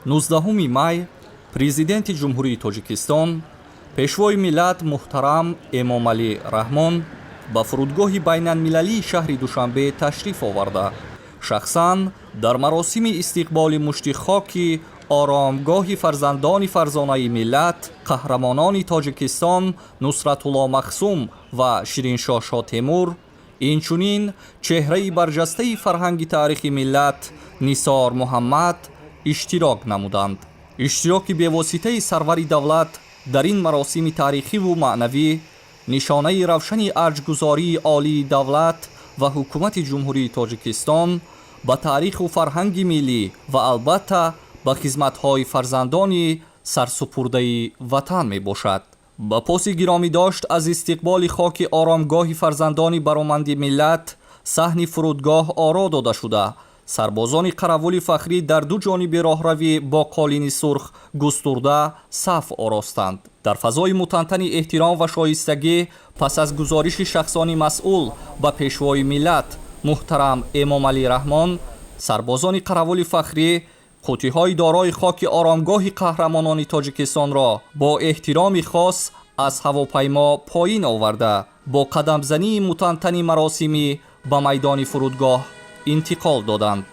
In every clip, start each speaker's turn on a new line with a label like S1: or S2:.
S1: 19 май президенти ҷумҳурии Тоҷикистон пешвои миллат муҳтарам Эмомалӣ Раҳмон ба фурудгоҳи байналмилалии шаҳри Душанбе ташриф оварда шахсан дар маросими истиқболи мушти хоки оромгоҳи фарзандони фарзонаи миллат қаҳрамонони Тоҷикистон Нусратулло Махсум ва Шириншоҳ Шотемур, инчунин чеҳраи барҷастаи фарҳанги таърихи миллат Нисор Муҳаммад иштирок намуданд. иштироки бевоситаи сарвари давлат дар ин маросими таърихиву маънавӣ нишонаи равшани арҷгузории олии давлат ва ҳукумати ҷумҳурии Тоҷикистон ба таъриху фарҳанги миллӣ ва албатта ба хизматҳои фарзандони сарсупурдаи ватан мебошад. ба поси гиромидошт аз истиқболи хоки оромгоҳи фарзандони бароманди миллат саҳни фурудгоҳ оро дода шуда сарбозони қаравули фахрӣ дар ду ҷониби роҳравӣ бо қолини сурх густурда саф оростанд. дар фазои мутантани эҳтиром ва шоистагӣ пас аз гузориши шахсони масъул ба пешвои миллат муҳтарам Эмомалӣ Раҳмон, сарбозони қаравули фахрӣ қуттиҳои дорои хоки оромгоҳи қаҳрамонони Тоҷикистонро бо эҳтироми хос аз ҳавопаймо поин оварда бо қадамзании мутантани маросимӣ ба майдони фурудгоҳ интиқол доданд.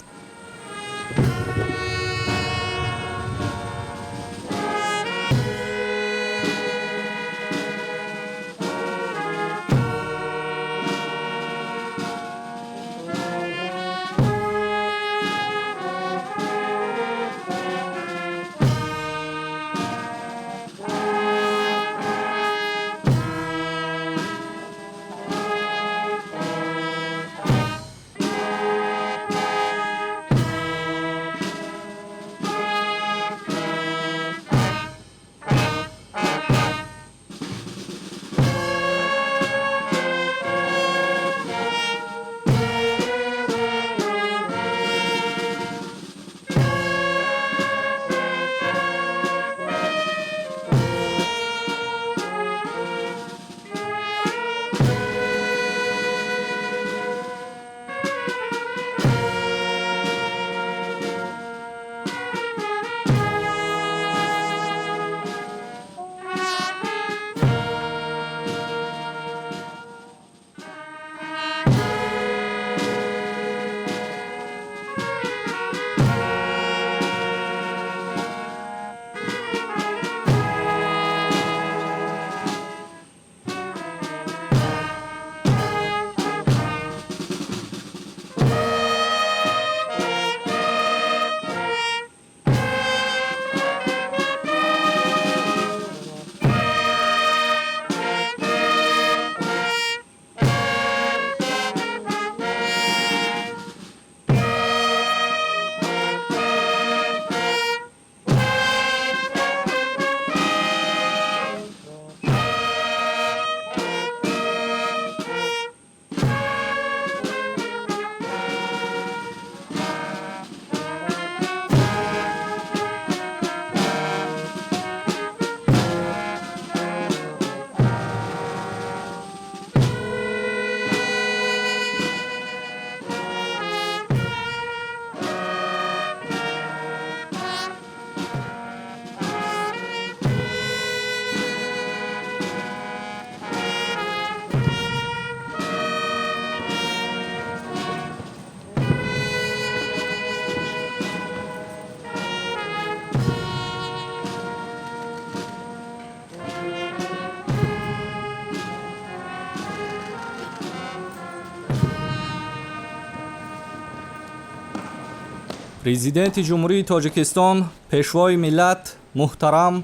S1: президенти ҷумҳурии Тоҷикистон пешвои миллат муҳтарам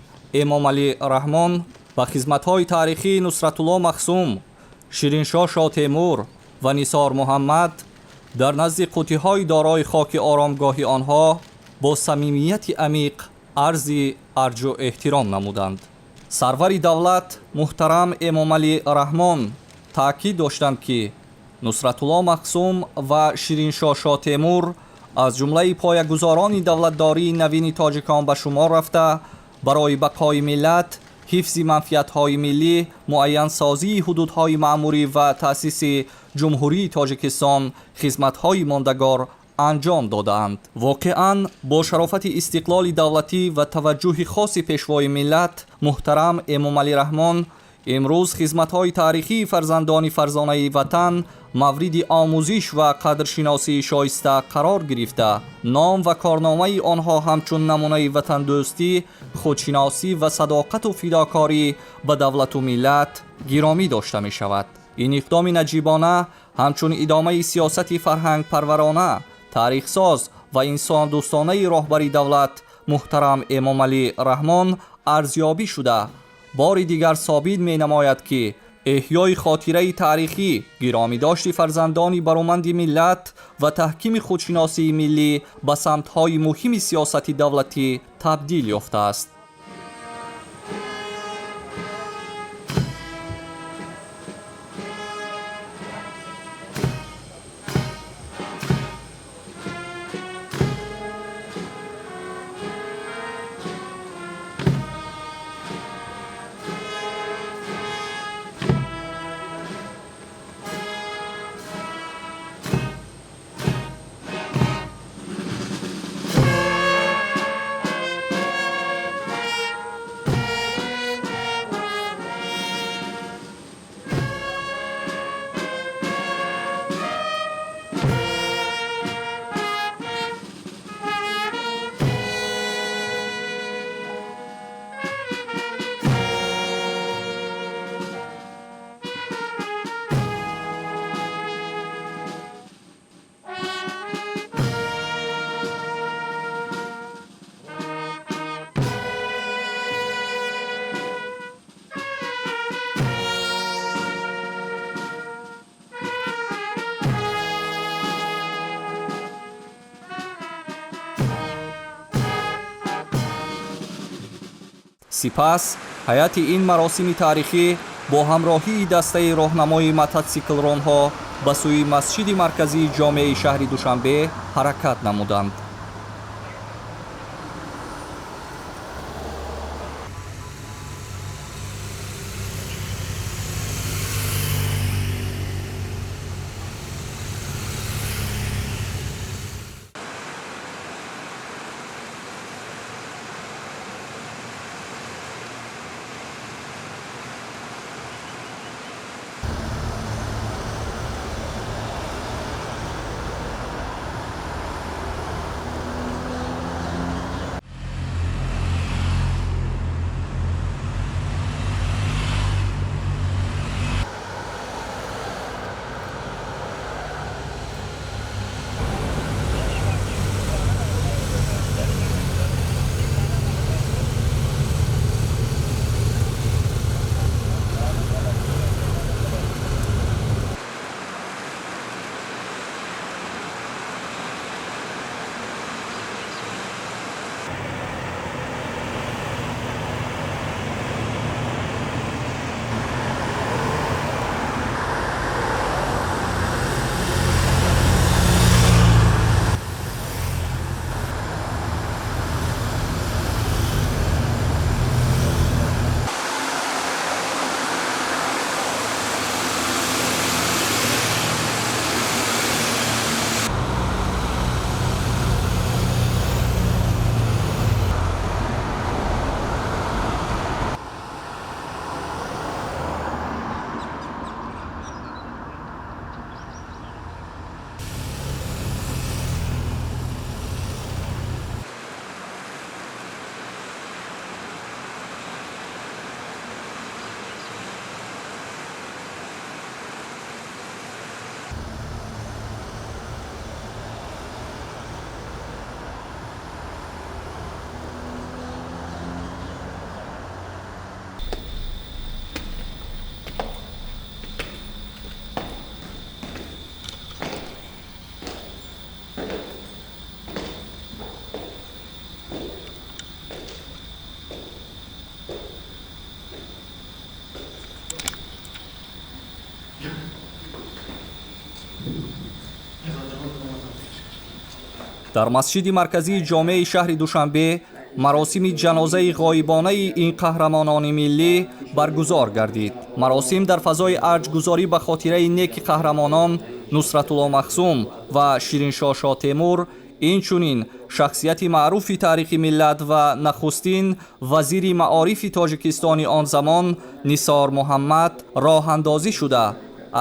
S1: Эмомалӣ Раҳмон ба хизматҳои таърихии Нусратулло Махсум, Шириншоҳ Шотемур ва Нисор Муҳаммад дар назди қуттиҳои дорои хоки оромгоҳи онҳо бо самимияти амиқ арзи арҷу эҳтиром намуданд. сарвари давлат муҳтарам Эмомалӣ Раҳмон таъкид доштанд ки Нусратулло Махсум ва Шириншоҳ Шотемур аз ҷумлаи поягузорони давлатдории навини тоҷикон ба шумор рафта барои бақои миллат ҳифзи манфиатҳои миллӣ, муайянсозии ҳудудҳои маъмурӣ ва таъсиси ҷумҳурии Тоҷикистон хизматҳои мондагор انجام دادند. واقعاً با شرافت استقلال دولتی و توجه خاص پیشوای ملت محترم امام علی رحمان، امروز خدمت‌های تاریخی فرزندان فرزانه وطن مورد آموزش و قدرشناسی شایسته قرار گرفته، نام و کارنامه آنها همچون نمونه وطن دوستی، خودشناسی و صداقت و فداکاری به دولت و ملت گرامی داشته می شود. این اقدام نجیبانه همچون ادامه سیاست فرهنگ پرورانه، تاریخ ساز و انسان دوستانه راهبر دولت محترم امام علی رحمان ارزیابی شده، بار دیگر ثابت می نماید که احیای خاطره تاریخی، گرامی داشت فرزندان برومند ملت و تحکیم خودشناسی ملی به سمت‌های مهم سیاست دولتی تبدیل یافته است. سپس هیئت این مراسم تاریخی با همراهی دسته راهنمای موتورسیکل رانها به سوی مسجد مرکزی جامع شهر دوشنبه حرکت نمودند. در مسجد مرکزی جامع شهر دوشنبه مراسم جنازه غایبانه این قهرمانان ملی برگزار گردید. مراسم در فضای ارجگذاری به خاطره نیک قهرمانان нусратулло махзум ва шириншоҳ шоҳ темур, инчунин шахсияти маъруфи таърихи миллат ва нахустин вазири маорифи тоҷикистони он замон Нисор Муҳаммад роҳандозӣ шуда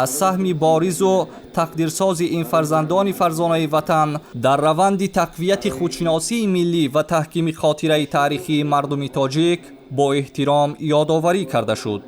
S1: аз саҳми боризу тақдирсози ин фарзандони фарзонаи ватан дар раванди тақвияти худшиносии миллӣ ва таҳкими хотираи таърихии мардуми тоҷик бо эҳтиром ёдоварӣ карда шуд.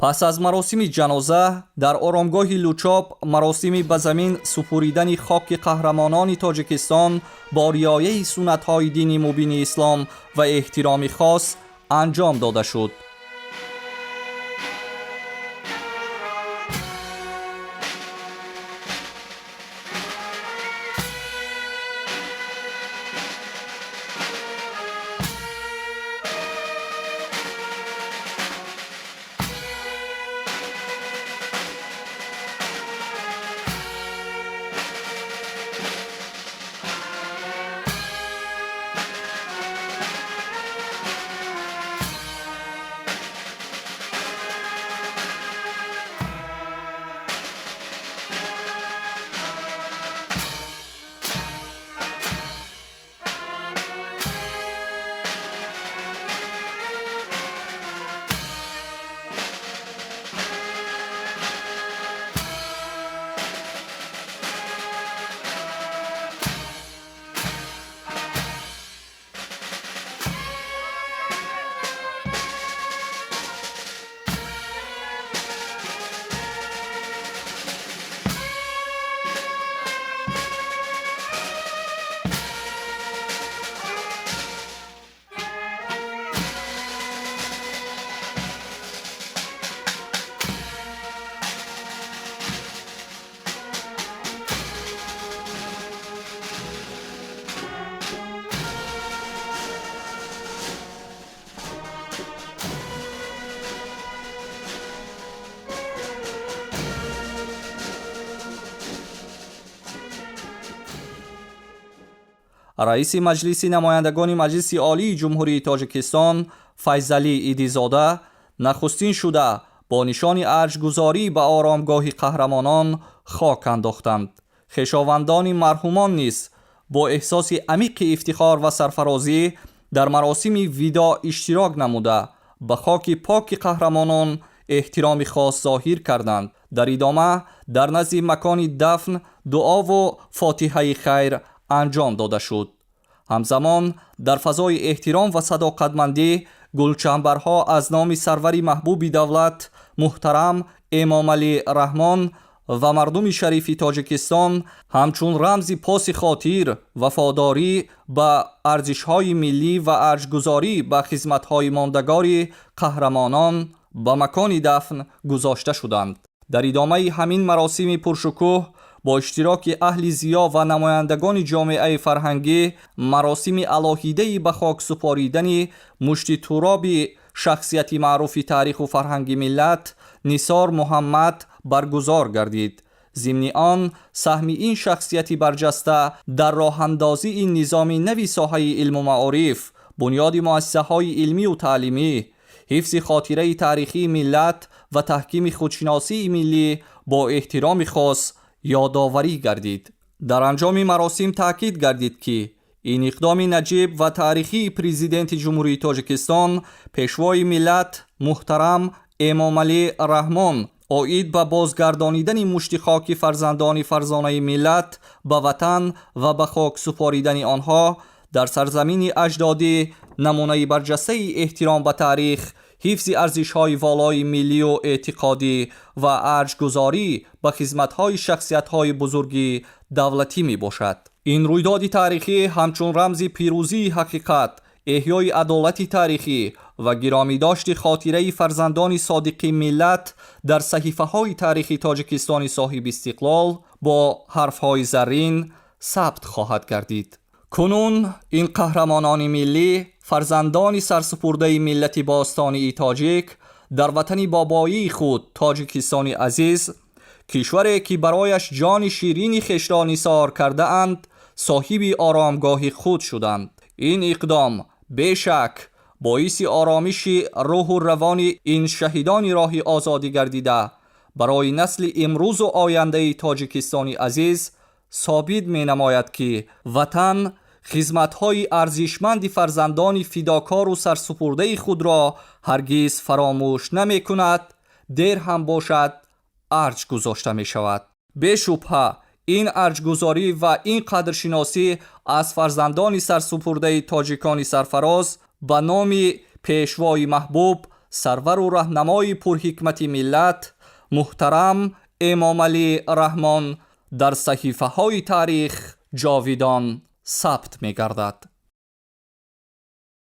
S1: پس از مراسم جنازه در آرامگاه لوچاپ مراسمی به زمین سپردن خاک قهرمانان تاجیکستان با رعایت سنت‌های دین مبین اسلام و احترام خاص انجام داده شد. رئیس مجلس نمایندگان مجلس عالی جمهوری تاجیکستان فیضعلی ایدیزاده نخستین شده با نشان ارجگذاری به آرامگاه قهرمانان خاک انداختند. خویشاوندان مرحومان نیز با احساس عمیق افتخار و سرفرازی در مراسم وداع اشتراک نموده به خاک پاک قهرمانان احترام خاص ظاهر کردند. در ادامه در نزد مکان دفن دعا و فاتحه خیر انجام داده شد. همزمان در فضای احترام و صداقتمندی گلچنبرها از نام سرور محبوب دولت محترم امام علی رحمان و مردم شریف تاجیکستان همچون رمز پاس خاطر وفاداری به ارزش‌های ملی و ارجگذاری به خدمت‌های ماندگار قهرمانان به مکان دفن گذاشته شدند. در ادامه همین مراسم پرشکوه با اشتراک اهل ضیا و نمایندگان جامعه فرهنگی مراسم الهیده‌ای به خاک سپاریدن مشت تراب شخصیت معروف تاریخ و فرهنگ ملت نثار محمد برگزار گردید. ضمن آن سهم این شخصیت برجسته در راه اندازی این نظام نوی ساحه علم و معارف، بنیاد مؤسسه‌های علمی و تعلیمی، حفظ خاطره تاریخی ملت و تحکیم خودشناسی ملی با احترام خاص یادآوری گردید. در انجام مراسم تاکید گردید که این اقدام نجیب و تاریخی پرزیدنت جمهوری تاجیکستان پیشوای ملت محترم امام علی رحمان عاید به بازگردانیدن مشت خاک فرزندان فرزانه ملت به وطن و به خاک سپاریدن آنها در سرزمین اجدادی نمونه برجسته احترام به تاریخ، حفظ ارزش‌های والای ملی و اعتقادی و ارجگذاری به خدمت‌های شخصیت‌های بزرگی دولتی می باشد. این رویداد تاریخی همچون رمز پیروزی حقیقت، احیای عدالت تاریخی و گرامی داشت خاطره فرزندان صادق ملت در صحیفه‌های تاریخی تاجیکستان صاحب استقلال با حرف‌های زرین ثبت خواهد گردید. کنون این قهرمانان ملی، فرزندان سرسپرده ملت باستانی تاجیک، در وطن بابایی خود تاجیکستان عزیز، کشوری که برایش جان شیرین خویش را نثار کرده اند، صاحب آرامگاه خود شدند. این اقدام بیشک باعث آرامش روح و روان این شهیدان راه آزادی گردیده برای نسل امروز و آینده تاجیکستان عزیز ثابت می نماید که وطن خدمت‌های ارزشمند فرزندان فداکار و سرسپرده خود را هرگز فراموش نمی کند. دیر هم باشد ارج گذاشته می شود. به شبهه این ارجگذاری و این قدرشناسی از فرزندان سرسپرده تاجیکان سرفراز به نام پیشوای محبوب، سرور و راهنمای پرحکمت ملت محترم امام علی رحمان در صحیفه های تاریخ جاویدان ثبت می گردد.